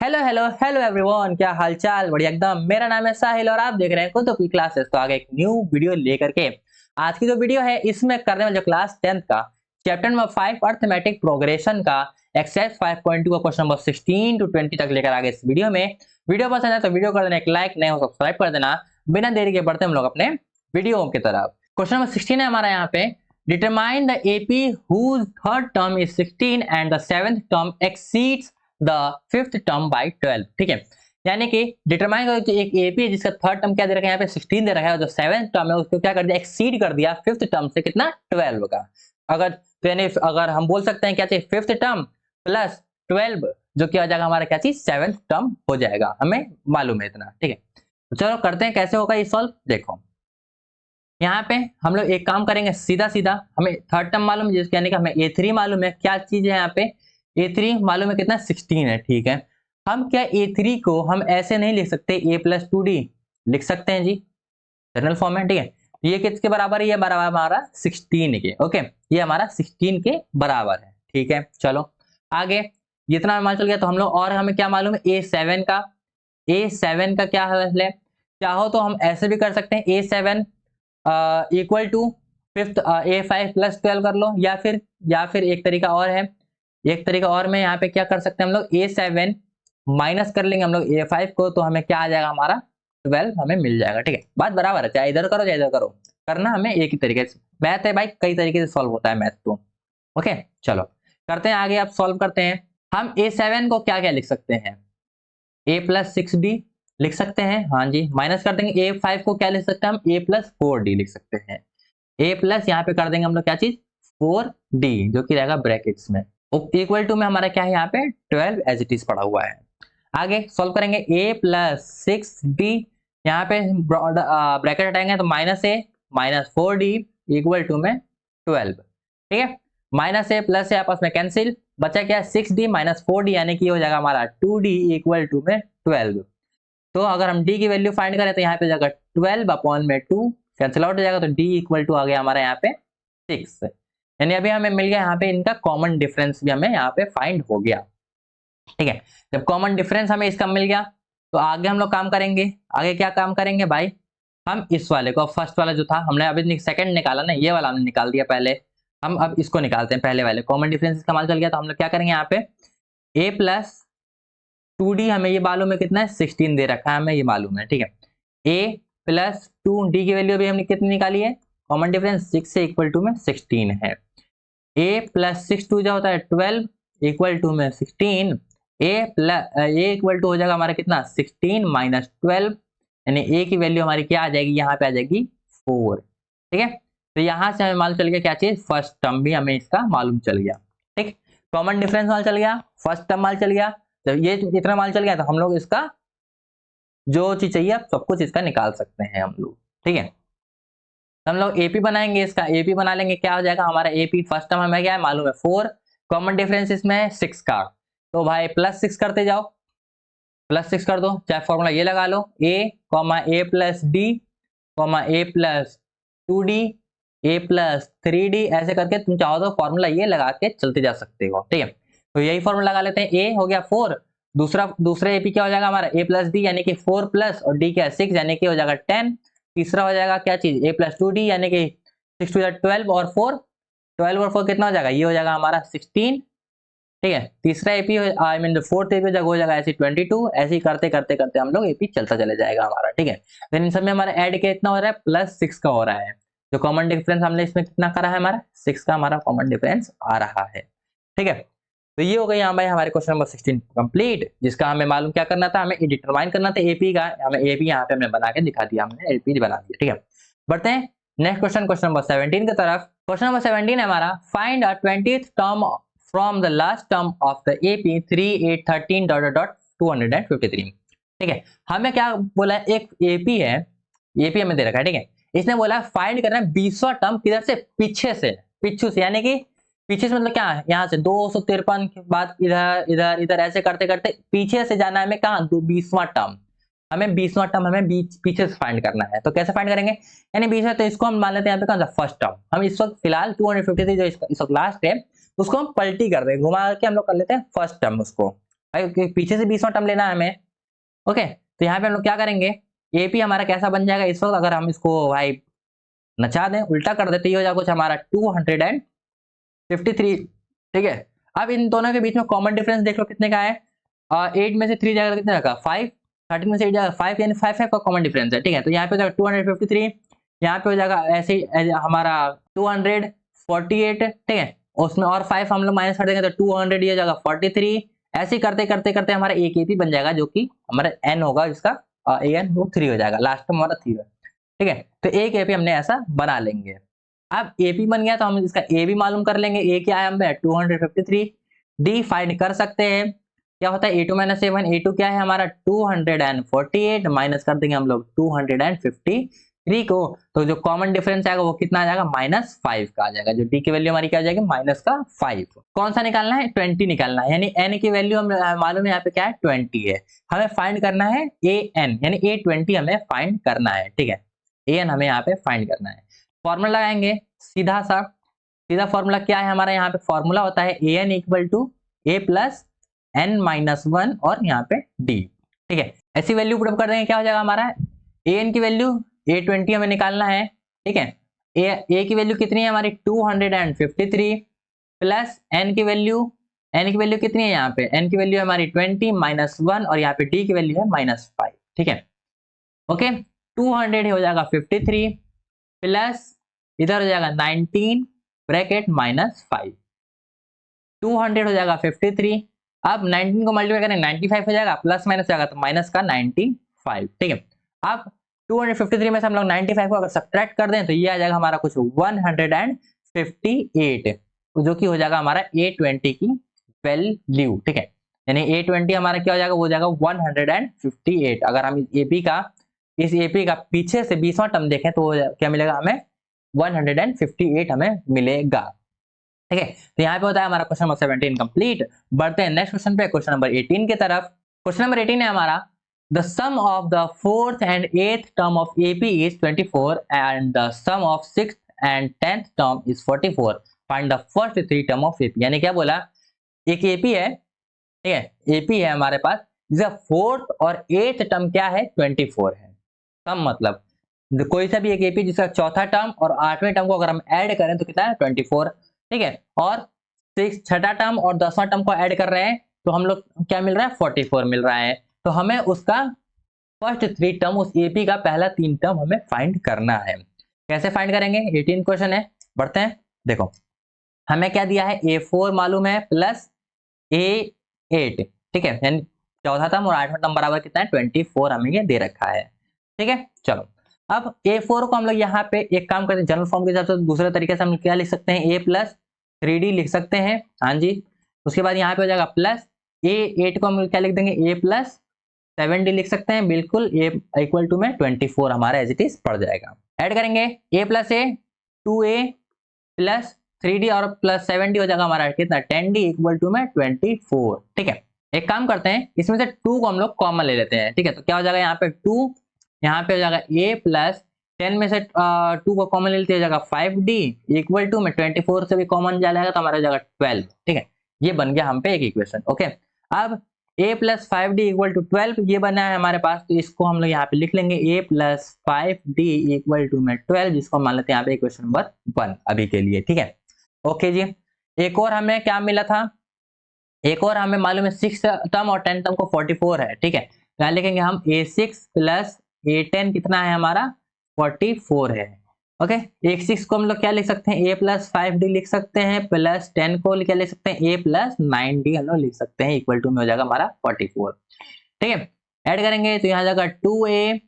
Hello hello hello everyone, क्या हालचाल। बढ़िया एकदम। मेरा नाम है साहिल और आप देख रहे हैं कुतुब की क्लासेस। तो आगे एक न्यू वीडियो लेकर के आज की जो वीडियो है इसमें करने वाले जो क्लास 10th का चैप्टर नंबर 5 अर्थमेटिक प्रोग्रेशन का एक्सरसाइज 5.2 का क्वेश्चन नंबर 16 टू 20 तक लेकर आगे इस वीडियो में। वीडियो पसंद है तो वीडियो कर देना एक लाइक, नए हो सब्सक्राइब कर देना। बिना देरी के बढ़ते हम लोग अपने वीडियो की तरफ। क्वेश्चन नंबर 16 है हमारा यहाँ पे, determine the AP whose third term is 16 and the seventh term exceeds the fifth term by 12। ठीक है, यानी कि डिटरमाइन करो कि एक एपी है जिसका थर्ड टर्म क्या दे रखा है, यहाँ पे 16 दे रखा है और जो सेवेंथ टर्म है उसको क्या कर दिया, एक्सीड कर दिया फिफ्थ टर्म से कितना, 12 का। अगर तो यानी अगर हम बोल सकते हैं क्या चाहिए, फिफ्थ टर्म प्लस 12 जो क्या हो जाएगा हमारा, क्या चीज, सेवेंथ टर्म हो जाएगा। हमें मालूम है इतना। ठीक है, तो चलो करते हैं कैसे होगा ये सॉल्व। देखो यहाँ पे हम लोग एक काम करेंगे, सीधा सीधा हमें थर्ड टर्म मालूम है जिसके, यानी कि हमें A3 मालूम है। क्या चीज है यहाँ पे, A3 मालूम है कितना, 16 है। ठीक है, हम क्या A3 को हम ऐसे नहीं लिख सकते, A+2D लिख सकते हैं जी, जनरल फॉर्म में। ठीक है, ये किसके बराबर है, ये बराबर हमारा 16 के। ओके, ये हमारा 16 के बराबर है। ठीक है, चलो आगे जितना मान चल गया। तो हम लोग और हमें क्या मालूम है, A7 का। A7 का क्या है, चाहो तो हम ऐसे भी कर सकते हैं, A7 equal to fifth A5 plus 12 कर लो, या फिर एक तरीका और है, एक तरीका और में यहाँ पे क्या कर सकते हैं हम लोग, A7 माइनस कर लेंगे हम लोग A5 को, तो हमें क्या आ जाएगा, हमारा 12 हमें मिल जाएगा। ठीक है, बात बराबर है, चाहे इधर करो चाहे इधर करो, करना हमें एक ही तरीके से। मैथ है भाई, कई तरीके से सॉल्व होता है मैथ तो। ओके, चलो करते हैं आगे, आप सॉल्व करते हैं। हम A7 को क्या क्या लिख सकते हैं, A+6D लिख सकते हैं, हाँ जी। माइनस कर देंगे A5 को, क्या लिख सकते हैं हम, A+4D लिख सकते हैं। A प्लस यहाँ पे कर देंगे हम लोग क्या चीज, 4D जो कि रहेगा ब्रैकेट्स में। इक्वल टू में हमारा क्या है यहाँ पे, 12 एज इट इज पड़ा हुआ है। आगे सॉल्व करेंगे, A+6D, यहाँ पे ब्रैकेट हटाएंगे तो -A-4D इक्वल टू में 12। ठीक है, -A प्लस से आपस में कैंसिल, बचा क्या, 6D -4D, यानी कि हो जाएगा हमारा 2D इक्वल टू में 12। तो अगर हम D की वैल्यू फाइंड करें तो यहाँ पे जाएगा 12/2, कैंसिल आउट हो जाएगा, तो D इक्वल टू आ गया हमारा यहाँ पे 6। यानी अभी हमें मिल गया यहाँ पे इनका कॉमन डिफरेंस भी हमें यहाँ पे फाइंड हो गया। ठीक है, जब कॉमन डिफरेंस हमें इसका मिल गया तो आगे हम लोग काम करेंगे। आगे क्या काम करेंगे भाई, हम इस वाले को, फर्स्ट वाला जो था हमने अभी सेकंड निकाला ना, ये वाला हमने निकाल दिया पहले, हम अब इसको निकालते हैं पहले वाले। कॉमन डिफरेंस इसका मान चल गया, तो हम लोग क्या करेंगे यहाँ पे, A+2D हमें ये मालूम है कितना है, 16 दे रखा है हमें, ये मालूम है। ठीक है, A+2D की वैल्यू अभी हमने कितनी निकाली है, कॉमन डिफरेंस 6 से इक्वल टू में 16 है। A+6 जो होता है 12 इक्वल टू में 16। A इक्वल टू हो जाएगा हमारा कितना, 16 माइनस 12, यानी A की वैल्यू हमारी क्या आ जाएगी, यहाँ पे आ जाएगी 4। ठीक है, तो यहाँ से हमें मालूम चल गया क्या चीज, फर्स्ट टर्म भी हमें इसका मालूम चल गया। ठीक, कॉमन डिफरेंस मालूम चल गया, फर्स्ट टर्म मालूम चल गया। जब ये इतना मालूम चल गया तो हम लोग इसका जो चीज चाहिए आप सब कुछ इसका निकाल सकते हैं हम लोग। ठीक है, हम लोग एपी बनाएंगे, इसका एपी बना लेंगे, क्या हो जाएगा हमारा एपी, फर्स्ट टर्म हमें क्या है मालूम है 4, कॉमन डिफरेंस इसमें है 6 का, तो भाई +6 करते जाओ, +6 कर दो, चाहे फॉर्मूला ये लगा लो, A+D, A+2D, A+3D, ऐसे करके तुम चाहो तो फॉर्मूला ये लगा के चलते जा सकते हो। ठीक है, तो यही फॉर्मूला लगा लेते हैं, A हो गया 4, दूसरा एपी क्या हो जाएगा हमारा, A+D यानी कि 4 प्लस, और D क्या है 6 यानी कि हो जाएगा 10। तीसरा हो जाएगा क्या चीज, A+2D यानी कि 6 टू 12 और 4, 12 और 4 कितना हो जाएगा, ये हो जाएगा हमारा 16। ठीक है, तीसरा AP I mean fourth AP हो जाएगा ऐसे 22, ऐसे ही करते करते करते हम लोग एपी चलता चले जाएगा हमारा। ठीक है, फिर इन सब में हमारा ऐड कितना हो रहा है, +6 का हो रहा है। जो कॉमन डिफरेंस हमने इसमें कितना करा है, हमारा 6 का हमारा कॉमन डिफरेंस आ रहा है। ठीक है, तो ये हो गई यहाँ भाई हमारे क्वेश्चन नंबर 16 कंप्लीट, जिसका हमें मालूम क्या करना था, हमें डिटरमाइन करना था एपी का। हमें एपी यहाँ पे हमने बना के दिखा दिया, हमने एपी बना दिया। ठीक है, बढ़ते हैं नेक्स्ट क्वेश्चन, क्वेश्चन नंबर 17 की तरफ। क्वेश्चन नंबर 17 है हमारा, find a 20th term from the last term of the AP 3, 8, 13 ... 253। ठीक है, हमें क्या बोला है, एक एपी है, एपी हमें दे रखा है। ठीक है, इसने बोला फाइंड करना है 20वां टर्म किधर से, पीछे से, पिछू से, यानी कि पीछे से मतलब क्या है, यहाँ से 253 के बाद इधर इधर इधर ऐसे करते करते पीछे से जाना है हमें, कहाँ, 20वां टर्म। हमें 20वां टर्म हमें पीछे से फाइंड करना है, तो कैसे फाइंड करेंगे, यानी 20 है तो इसको हम मान लेते हैं यहाँ पे कौन सा, फर्स्ट टर्म। हम इस वक्त फिलहाल 253 जो इस वक्त लास्ट है उसको हम पलटी कर देंगे, घुमा के हम लोग कर लेते हैं फर्स्ट टर्म उसको। भाई पीछे से 20वां टर्म लेना है हमें। ओके, तो यहाँ पे हम लोग क्या करेंगे, एपी हमारा कैसा बन जाएगा इस वक्त, अगर हम इसको भाई नचा दें, उल्टा कर देते, ये हो जाएगा कुछ हमारा 253। ठीक है, अब इन दोनों के बीच में कॉमन डिफरेंस देख लो कितने का है। 8 में से 3 जाएगा तो कितने का 5, 13 में से 8 जाएगा 5, यानी 5 का कॉमन डिफरेंस है। ठीक है, तो यहाँ पे हो जाएगा 253, यहाँ पे हो जाएगा ऐसे ही हमारा 248। ठीक है, उसमें और 5 हम लोग माइनस कर देंगे तो 200, ये हो जाएगा 43। ऐसे ही करते करते करते हमारा एक एपी बन जाएगा, जो कि हमारा एन होगा, जिसका ए एन वो 3 हो जाएगा, लास्ट में हमारा 3 है। ठीक है, तो एक एपी हमने ऐसा बना लेंगे। अब एपी बन गया तो हम इसका ए भी मालूम कर लेंगे, ए क्या है हमें 253। डी फाइंड कर सकते हैं, क्या होता है a2 माइनस a1, a2 क्या है हमारा 248, माइनस कर देंगे हम लोग 253 को, तो जो कॉमन डिफरेंस आएगा वो कितना आ जाएगा -5 का आ जाएगा, जो डी की वैल्यू हमारी क्या हो जाएगी -5। कौन सा निकालना है 20 निकालना है, यानी n की वैल्यू हम मालूम है यहाँ पे क्या है 20 है, हमें फाइंड करना है an, यानी a20 हमें फाइंड करना है। ठीक है, an हमें यहाँ पे फाइंड करना है। फॉर्मूला लगाएंगे सीधा फॉर्मूला क्या है हमारा, यहाँ पे फॉर्मूला होता है an equal to a plus n-1 और यहाँ पे d। ठीक है, ऐसी वैल्यू पुट अप कर देंगे, क्या हो जाएगा हमारा an की वैल्यू a20 हमें निकालना है। ठीक है, a की वैल्यू कितनी है हमारी 253 प्लस n की वैल्यू कितनी है यहाँ पे, n की वैल्यू है हमारी 20 -1 और यहाँ पे d की वैल्यू है -5। ठीक है, ओके, 200 हो जाएगा 53 प्लस इधर हो जाएगा 19 ब्रैकेट -5, 200 हो जाएगा 53। अब 19 को मल्टीप्लाई करें 95 हो जाएगा, प्लस माइनस जाएगा तो माइनस का 95। ठीक है, अब 253 में से हम लोग 95 को अगर सब्ट्रैक्ट कर दें तो ये आ जाएगा हमारा कुछ 158, जो कि हो जाएगा हमारा a20 की वैल्यू। ठीक है, यानी a20 हमारा क्या हो जाएगा, वो हो जाएगा 158। अगर हम इस एपी का पीछे से 20वां टर्म देखें तो क्या मिलेगा हमें 158 हमें मिलेगा। ठीक है, तो यहाँ पे होता है हमारा क्वेश्चन नंबर 17 कंप्लीट। बढ़ते हैं नेक्स्ट क्वेश्चन पे, क्वेश्चन नंबर 18 की तरफ। क्वेश्चन नंबर 18 है हमारा, the sum of the 4th and 8th term of AP is 24 and the sum of 6th and 10th term is 44, find the first 3 term of AP. यानी क्या बोला, एक AP है, ठीक है, एपी है हमारे पास, जिसका 4th और 8th टर्म क्या है 24 है। सम मतलब कोई सा भी एक एपी जिसका चौथा टर्म और 8वें टर्म को अगर हम ऐड करें तो कितना है 24। ठीक है, और छठा टर्म और 10वां टर्म को ऐड कर रहे हैं तो हम लोग क्या मिल रहा है 44 मिल रहा है। तो हमें उसका फर्स्ट 3 टर्म, उस एपी का पहला 3 टर्म हमें फाइंड करना है। कैसे फाइंड करेंगे, 18 क्वेश्चन है, बढ़ते हैं। देखो हमें क्या दिया है, A4 मालूम है प्लस A8। ठीक है, यानी चौथा टर्म और 8वां टर्म बराबर कितना है 24 हमें ये दे रखा है। ठीक है, चलो अब A4 को हम लोग यहाँ पे एक काम करते हैं, जनरल फॉर्म के हिसाब से दूसरे तरीके से हम क्या लिख सकते हैं, A+3D लिख सकते हैं। हाँ जी, उसके बाद यहाँ पे हो जाएगा प्लस A8 को हम क्या लिख देंगे, A+7D लिख सकते हैं, बिल्कुल A इक्वल टू में 24 हमारा एज इट इज पड़ जाएगा। ऐड करेंगे A + A 2A plus 3D और प्लस 7D हो जाएगा हमारा कितना 10D इक्वल टू में 24। ठीक है, एक काम करते हैं, इसमें से 2 को हम लोग कॉमन ले लेते हैं। ठीक है, तो क्या हो जाएगा यहाँ पे 2, यहाँ पे हो जाएगा A प्लस 10 में से 2 को कॉमन ले लेते हो जाएगा 5D इक्वल टू में 24 से भी कॉमन जाएगा तो हमारा हो जाएगा 12। ठीक है, ये बन गया हम पे एक इक्वेशन। ओके, अब A + 5D इक्वल टू 12 ये बना है हमारे पास, तो इसको हम लोग यहाँ पे लिख लेंगे A + 5D इक्वल टू में 12, जिसको मान लेते हैं यहाँ पे इक्वेशन नंबर 1 अभी के लिए। ठीक है, ओके जी, एक और हमें क्या मिला था, एक और हमें मालूम है 6th टर्म और 10th टर्म को 44 है। ठीक है, यहाँ लिखेंगे हम A6 + A10 कितना है हमारा 44 है। ओके, एक 6 को हम लोग क्या लिख सकते हैं A + 5D लिख सकते हैं, प्लस 10 को क्या लिख सकते हैं A + 9D हम लोग लिख सकते हैं, इक्वल टू में हो जाएगा हमारा 44। ठीक है, ऐड करेंगे तो यहाँ जाएगा 2A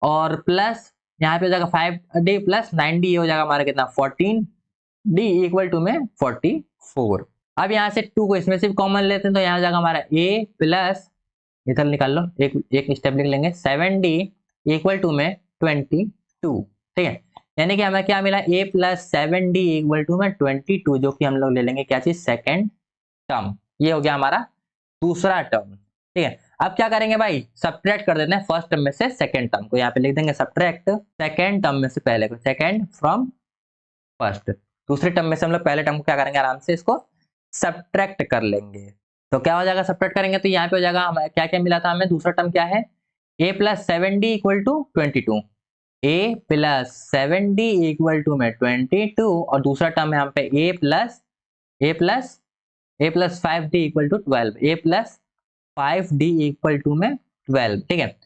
और प्लस यहाँ पे हो जाएगा 5D प्लस 9D, ये हो जाएगा हमारा कितना 14D इक्वल टू में 44। अब यहाँ से 2 को इसमें से कॉमन लेते हैं तो यहाँ जाएगा हमारा A प्लस, इधर निकाल लो, एक स्टेप लिख लेंगे 7D इक्वल टू में 22। ठीक है, यानी कि हमें क्या मिला A + 7D इक्वल टू में 22, जो कि हम लोग ले लेंगे क्या चीज सेकेंड टर्म। ये हो गया हमारा दूसरा टर्म। ठीक है, अब क्या करेंगे भाई, सब्ट्रैक्ट कर देते हैं फर्स्ट टर्म में से सेकेंड टर्म को, यहाँ पे लिख देंगे सब्ट्रैक्ट सेकेंड टर्म में से पहले को, सेकेंड फ्रॉम फर्स्ट। दूसरे टर्म में से हम लोग पहले टर्म को क्या करेंगे, आराम से इसको सब्ट्रैक्ट कर लेंगे। तो क्या हो जाएगा, सब्ट्रैक्ट करेंगे तो यहाँ पे हो जाएगा हमें क्या क्या मिला था, हमें दूसरा टर्म क्या है, a plus 7d equal to 22, a plus 7d equal to में 22, और दूसरा टर्म है यहाँ पे a plus 5d equal to 12, a plus 5d equal to में 12। ठीक है,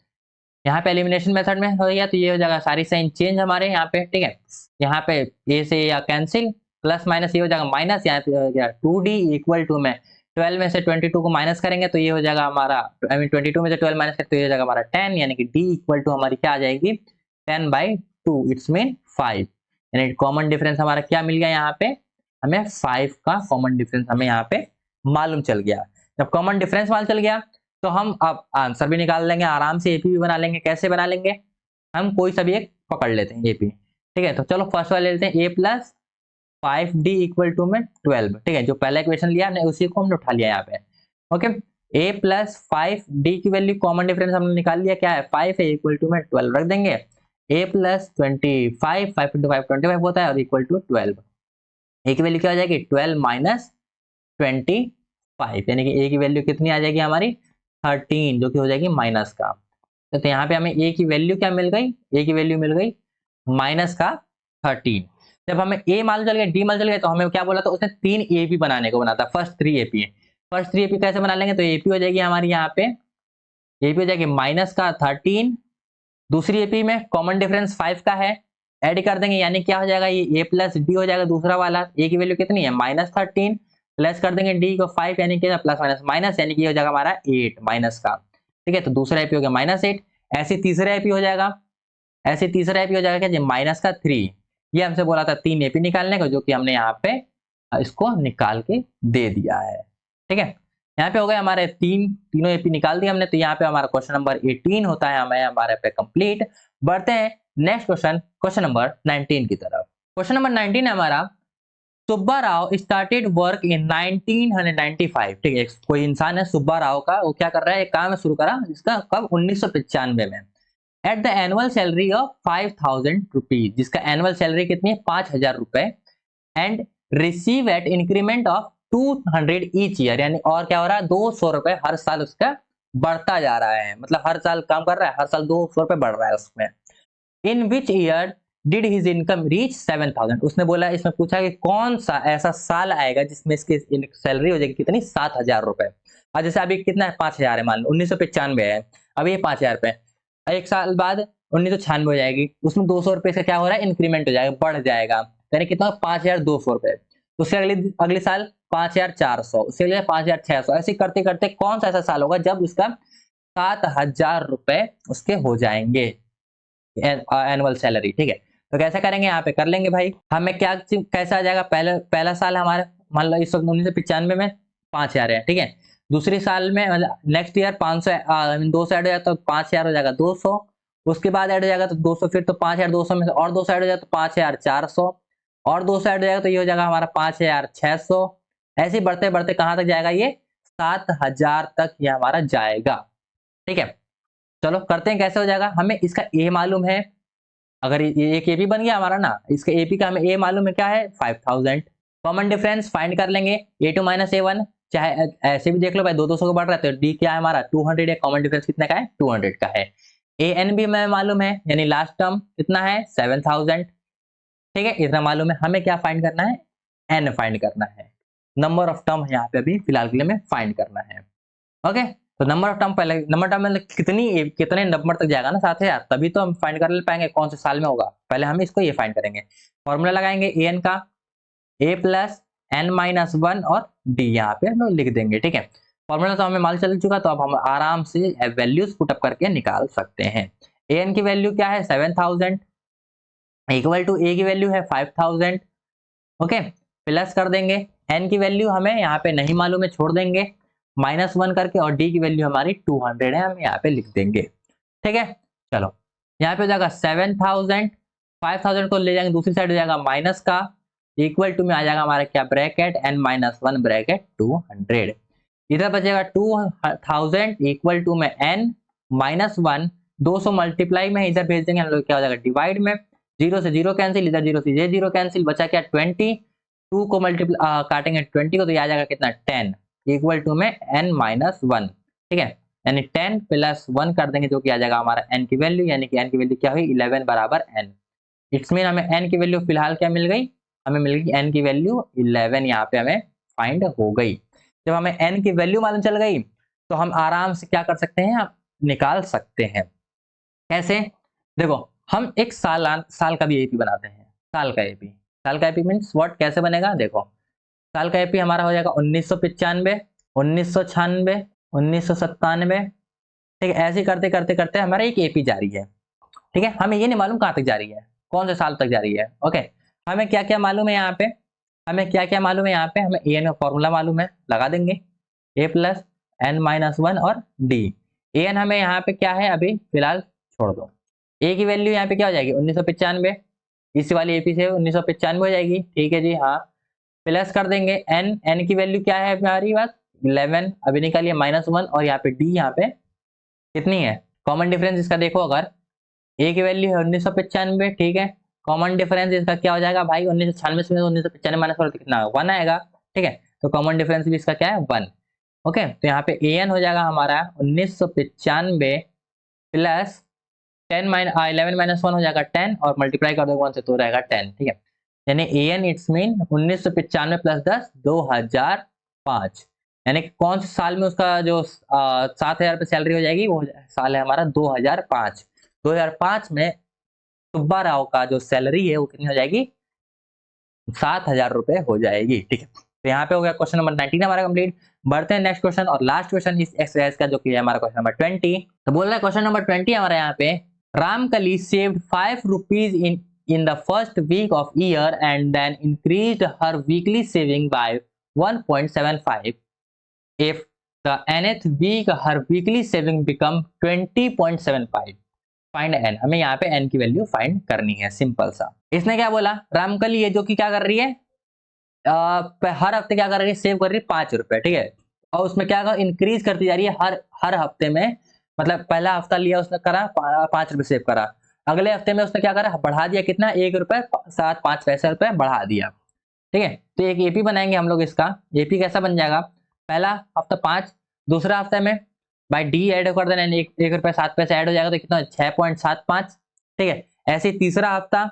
यहाँ पे एलिमिनेशन मेथड में हो गया तो ये हो जाएगा सारी साइन चेंज हमारे यहाँ पे। ठीक है, यहाँ पे a से या कैंसिल, प्लस माइनस ये हो जाएगा माइनस, यहाँ पे हो गया 2d इक्वल टू में 12 में से 22 को माइनस करेंगे तो ये हो जाएगा हमारा, आई मीन 22 में से 12 माइनस करें तो ये हो जाएगा हमारा 10, यानी कि d इक्वल टू हमारी क्या आ जाएगी 10/2, इट्स मीन 5। यानी कॉमन डिफरेंस हमारा क्या मिल गया यहाँ पे, हमें 5 का कॉमन डिफरेंस हमें यहाँ पे मालूम चल गया। जब कॉमन डिफरेंस मालूम चल गया तो हम अब आंसर भी निकाल लेंगे, आराम से एपी भी बना लेंगे। कैसे बना लेंगे, हम कोई सा भी एक पकड़ लेते हैं एपी। ठीक है, तो चलो फर्स्ट वाला लेते हैं, a plus 5d equal to में 12। ठीक है, जो पहला इक्वेशन लिया हमने उसी को हमने उठा लिया यहाँ पे। ओके, a प्लस 5d की वैल्यू कॉमन डिफरेंस हमने निकाल लिया, क्या है 5 है, इक्वल टू में 12 रख देंगे। a प्लस 25, 5 इंटू 5 25 होता है, और इक्वल टू 12। a की वैल्यू क्या हो जाएगी 12 माइनस 25, यानी कि a की वैल्यू कितनी आ जाएगी हमारी 13, जो कि हो जाएगी माइनस का। तो यहाँ पे हमें a की वैल्यू क्या मिल गई, a की वैल्यू मिल गई माइनस का 13। जब हमें a मालूम चल गया, d मालूम चल गया, तो हमें क्या बोला था उसने 3 AP बनाने को बना था, फर्स्ट 3 AP है। फर्स्ट 3 AP कैसे बना लेंगे, तो AP हो जाएगी हमारी यहाँ पे, AP हो जाएगी माइनस का 13, दूसरी AP में कॉमन डिफरेंस 5 का है, ऐड कर देंगे, यानी क्या हो जाएगा ये a प्लस डी हो जाएगा। दूसरा वाला a की वैल्यू कितनी है -13, प्लस कर देंगे d को 5, यानी कि प्लस माइनस माइनस, यानी कि हो जाएगा हमारा 8 माइनस का। ठीक है, तो दूसरा AP हो गया -8, ऐसे तीसरा AP हो जाएगा, ऐसे तीसरा AP हो जाएगा क्या माइनस का 3। ये हमसे बोला था 3 AP निकालने को, जो कि हमने यहाँ पे इसको निकाल के दे दिया है। ठीक है, यहाँ पे हो गए हमारे तीनों AP निकाल दिए हमने, तो यहाँ पे हमारा क्वेश्चन नंबर 18 होता है हमें हमारे पे कंप्लीट। बढ़ते हैं नेक्स्ट क्वेश्चन, क्वेश्चन नंबर 19 की तरफ। क्वेश्चन नंबर 19 है हमारा, Subba Rao started work in 1995। ठीक है, कोई इंसान है सुब्बा राव का, वो क्या कर रहा है, एक काम शुरू करा जिसका कब 1995 में, at the annual salary of 5000 rupees, जिसका एनुअल सैलरी कितनी है 5000 रुपए, and receive at increment of 200 each year, यानी और क्या हो रहा है 200 रुपए हर साल उसका बढ़ता जा रहा है, मतलब हर साल काम कर रहा है, हर साल 200 रुपए बढ़ रहा है उसमें। In which year did his income reach 7000, उसने बोला, इसमें पूछा कि कौन सा ऐसा साल आएगा जिसमें इसकी सैलरी हो जाएगी कितनी 7000 रुपए। और जैसे अभी कितना है 5000 है, मान लो 1995 है, अभी ये 5000 रुपए, एक साल बाद 1996 हो जाएगी, उसमें 200 रुपए से क्या हो रहा है इंक्रीमेंट हो जाएगा, बढ़ जाएगा, यानी कितना 5200 रुपए। उससे अगले साल 5400, उससे अगले 5600, ऐसे करते करते कौन सा ऐसा साल होगा जब उसका 7000 रुपए उसके हो जाएंगे एनुअल सैलरी। ठीक है, तो कैसे करेंगे, यहाँ पे कर लेंगे भाई, हमें क्या कैसा आ जाएगा, पहला साल हमारा मान लो इस वक्त 1995 में 5000 है। ठीक है, दूसरी साल में नेक्स्ट ईयर 500 200 ऐड हो जाएगा तो 5000 हो जाएगा 200, उसके बाद ऐड हो जाएगा तो 200, फिर तो 5200 में से और 200 ऐड हो जाएगा तो 5400, और 200 ऐड हो जाएगा तो ये हो जाएगा हमारा 5600। ऐसे ही बढ़ते बढ़ते कहां तक जाएगा, ये 7000 तक ये हमारा जाएगा। ठीक है, चलो करते हैं कैसे हो जाएगा, हमें इसका ए मालूम है, अगर ये एक एपी बन गया हमारा ना, इसका एपी का हमें ए मालूम है क्या है 5000। कॉमन डिफरेंस फाइंड कर लेंगे, a2 माइनस a1, चाहे ऐसे भी देख लो भाई 200 को बढ़ रहा है तो डी क्या है हमारा 200 है, कॉमन डिफरेंस कितने का है 200 का है। ए एन भी हमें मालूम है, यानी लास्ट टर्म कितना है 7000। ठीक है, इतना मालूम है, हमें क्या फाइंड करना है एन फाइंड करना है, नंबर ऑफ टर्म यहाँ पे अभी फिलहाल के लिए हमें फाइंड करना है। ओके, तो नंबर ऑफ टर्म, पहले नंबर टर्म में कितने नंबर तक जाएगा ना 7000, तभी तो हम फाइंड कर ले पाएंगे कौन से साल में होगा, पहले हम इसको ये फाइंड करेंगे। फॉर्मूला लगाएंगे ए एन का, a प्लस एन माइनस 1 और d यहाँ पे हम लिख देंगे। ठीक है, फॉर्मूला तो हमें मालूम चल चुका, तो अब हम आराम से वैल्यूज पुट अप करके निकाल सकते हैं। ए एन की वैल्यू क्या है 7000, इक्वल टू ए की वैल्यू है 5000। ओके, प्लस कर देंगे, एन की वैल्यू हमें यहाँ पे नहीं मालूम है, छोड़ देंगे -1 करके, और डी की वैल्यू हमारी 200 है, हम यहाँ पे लिख देंगे। ठीक है, चलो यहाँ पे हो जाएगा 7000, 5000 को ले जाएंगे दूसरी साइड हो जाएगा माइनस का, इक्वल टू में आ जाएगा हमारा क्या ब्रैकेट n-1 ब्रैकेट 200, इधर बचेगा 2000 इक्वल टू में n-1, 200 मल्टीप्लाई में इधर भेज देंगे हम लोग, क्या हो जाएगा डिवाइड में, 0 से 0 कैंसिल, इधर 0 से 0 कैंसिल, बचा क्या 20, 2 को मल्टीप्लाई काटेंगे 20 को तो ये आ जाएगा कितना 10, इक्वल टू में n माइनस वन, ठीक है, यानी 10 प्लस 1 कर देंगे जो कि आ जाएगा हमारा n की वैल्यू, यानी कि n की वैल्यू क्या हुई 11 बराबर n। इट्स मीन हमें n की वैल्यू फिलहाल क्या मिल गई, हमें मिल गई n की वैल्यू 11, यहाँ पे हमें फाइंड हो गई। जब हमें n की वैल्यू मालूम चल गई तो हम आराम से क्या कर सकते हैं, आप निकाल सकते हैं। कैसे, देखो हम एक साल का भी एपी बनाते हैं, साल का एपी, साल का एपी मीन्स व्हाट, कैसे बनेगा देखो, साल का एपी हमारा हो जाएगा 1995, 1996, 1997, ठीक है, ऐसे करते करते करते हमारा एक एपी जारी है, ठीक है। हमें ये नहीं मालूम कहाँ तक जा रही है, कौन से साल तक जा रही है, ओके। हमें क्या क्या मालूम है यहाँ पे, हमें क्या क्या मालूम है यहाँ पे, हमें एन का फॉर्मूला मालूम है, लगा देंगे ए प्लस एन माइनस वन और डी। एन हमें यहाँ पे क्या है अभी फिलहाल छोड़ दो, ए की वैल्यू यहाँ पे क्या हो जाएगी 1995, इसी वाली एपी से 1995 हो जाएगी, ठीक है जी हाँ। प्लस कर देंगे एन, एन की वैल्यू क्या है हमारी बात 11 अभी निकालिए माइनस वन, और यहाँ पे डी यहाँ पे कितनी है, कॉमन डिफरेंस इसका देखो, अगर ए की वैल्यू है 1995, ठीक है, कॉमन डिफरेंस इसका क्या हो जाएगा भाई 1996 से 1995 माइनस करो तो कितना 1 आएगा, ठीक है, तो कॉमन डिफरेंस भी इसका क्या है 1, ओके। तो यहाँ पे ए एन हो जाएगा हमारा 1995 प्लस 11 माइनस 1 हो जाएगा 10, और मल्टीप्लाई कर दो 1 से तो रहेगा 10, ठीक है, यानी A N it's mean 1995 plus 10 2005, यानी कौन से साल में उसका जो 7,000 रुपये सैलरी हो जाएगी, वो साल है हमारा 2005। 2005 में सुब्बा राव का जो सैलरी है वो कितनी हो जाएगी 7,000 रुपये हो जाएगी, ठीक है। तो यहाँ पे हो गया क्वेश्चन नंबर 19 हमारा कंप्लीट। बढ़ते हैं नेक्स्ट क्वेश्चन और लास्ट क्वेश्चन इस एक्सरसाइज का, जो कि है हमारा क्वेश्चन नंबर 20। तो बोल रहा है क्वेश्चन नंबर 20 हमारा यहाँ पे, Ramkali saved 5 rupees in the first week of year and then increased her weekly saving by 1.75. If the nth week her weekly saving become 20.75. Find n, हमें यहाँ पे n की वैल्यू फाइंड करनी है, सिंपल सा। इसने क्या बोला, रामकली है जो कि क्या कर रही है, हर हफ्ते क्या कर रही है, सेव कर रही है 5 रुपए, ठीक है, और उसमें क्या इंक्रीज करती जा रही है हर हर हफ्ते में, मतलब पहला हफ्ता लिया उसने करा 5 रुपए सेव करा, अगले हफ्ते में उसने क्या करा बढ़ा दिया कितना 1 रुपए 7.5 पैसे रुपए बढ़ा दिया, ठीक है। तो एक एपी बनाएंगे हम लोग, इसका एपी कैसा बन जाएगा, पहला हफ्ता 5, दूसरा हफ्ते में बाई डी ऐड कर देना, 1 रुपए 7 पैसे ऐड हो जाएगा तो कितना 6.75, ठीक है। ऐसे तीसरा हफ्ता,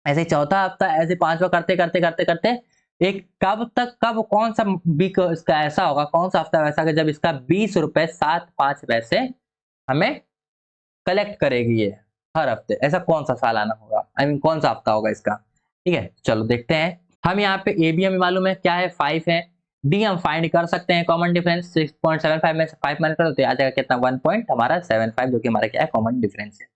ऐसे चौथा हफ्ता, ऐसे पांचवा करते करते करते करते एक कब कौन सा वीक इसका ऐसा होगा, कौन सा हफ्ता वैसा जब इसका 20 रुपए 7.5 पैसे हमें कलेक्ट करेगी ये हर हफ्ते, ऐसा कौन सा सालाना होगा, आई मीन कौन सा हफ्ता होगा इसका, ठीक है। चलो देखते हैं, हम यहाँ पे ए बी हमें मालूम है क्या है 5 है, डी हम फाइंड कर सकते हैं, कॉमन डिफरेंस 6.75 में से 5 माइनस करो तो आ जाएगा कितना 1 पॉइंट हमारा 75, जो कि हमारा क्या है कॉमन डिफरेंस है।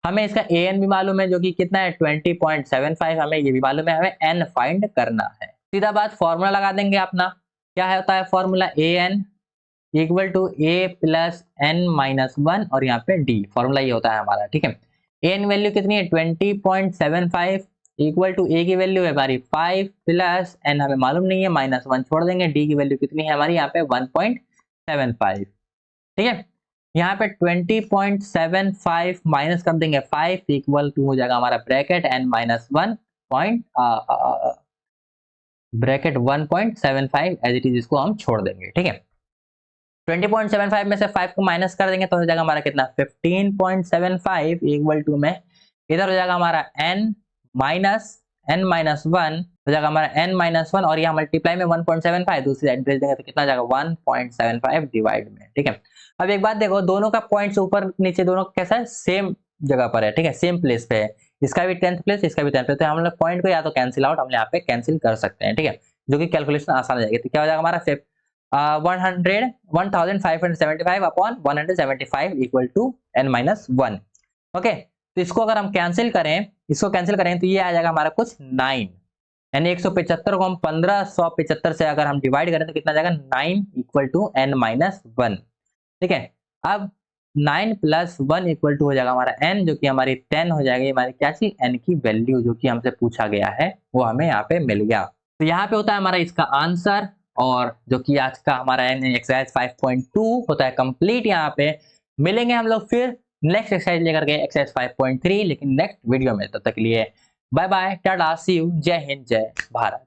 हमें इसका ए एन भी मालूम है जो कि कितना है 20.75, हमें ये भी मालूम है, हमें एन फाइंड करना है। सीधा बात फॉर्मूला लगा देंगे अपना, क्या होता है formula A N equal to A plus N minus one, और यहाँ पे डी, फॉर्मूला ये होता है हमारा, ठीक है। एन वैल्यू कितनी है 20.75 इक्वल टू ए की वैल्यू है हमारी 5 प्लस एन हमें मालूम नहीं है माइनस 1 छोड़ देंगे, डी की वैल्यू कितनी है हमारी यहाँ पे 1.75, ठीक है। यहाँ पे 20.75 माइनस कर देंगे 5 इक्वल टू हो जाएगा हमारा bracket n minus 1 point bracket 1.75 as it is, इसको हम छोड़ देंगे, ठीक है। 20.75 में से 5 को माइनस कर देंगे तो हो जाएगा हमारा कितना 15.75 इक्वल टू में इधर हो जाएगा हमारा n माइनस 1 हो जाएगा हमारा n माइनस 1, और यहाँ मल्टीप्लाई में 1.75 दूसरी साइड भेज देंगे तो कितना जाएगा 1.75 डिवाइड में, ठीक है। अब एक बात देखो, दोनों का पॉइंट्स ऊपर नीचे दोनों कैसा है सेम जगह पर है, ठीक है, सेम प्लेस पे है, इसका भी 10th प्लेस इसका भी 10th प्लेस, तो हम लोग पॉइंट को या तो कैंसिल आउट हम यहाँ पे कैंसिल कर सकते हैं, ठीक है, जो कि कैलकुलेशन आसान हो जाएगी। तो क्या हो जाएगा हमारा 1575 upon 175 equal to n minus 1, okay. तो इसको अगर हम कैंसिल करें, इसको कैंसिल करें तो ये आ जाएगा हमारा कुछ 9, यानी 175 को हम 1575 से अगर हम डिवाइड करें तो कितना जाएगा 9 इक्वल टू n माइनस 1, ठीक है। अब 9 प्लस 1 इक्वल टू हो जाएगा हमारा n, जो कि हमारी 10 हो जाएगी हमारी क्या चीज n की वैल्यू, जो कि हमसे पूछा गया है वो हमें यहाँ पे मिल गया। तो यहाँ पे होता है हमारा इसका आंसर, और जो कि आज का हमारा एक्सरसाइज 5.2 होता है कंप्लीट। यहाँ पे मिलेंगे हम लोग फिर नेक्स्ट एक्सरसाइज लेकर के एक्सरसाइज 5.3, लेकिन नेक्स्ट वीडियो में। तब तक के लिए bye bye, tata, see you, जय हिंद, जय भारत।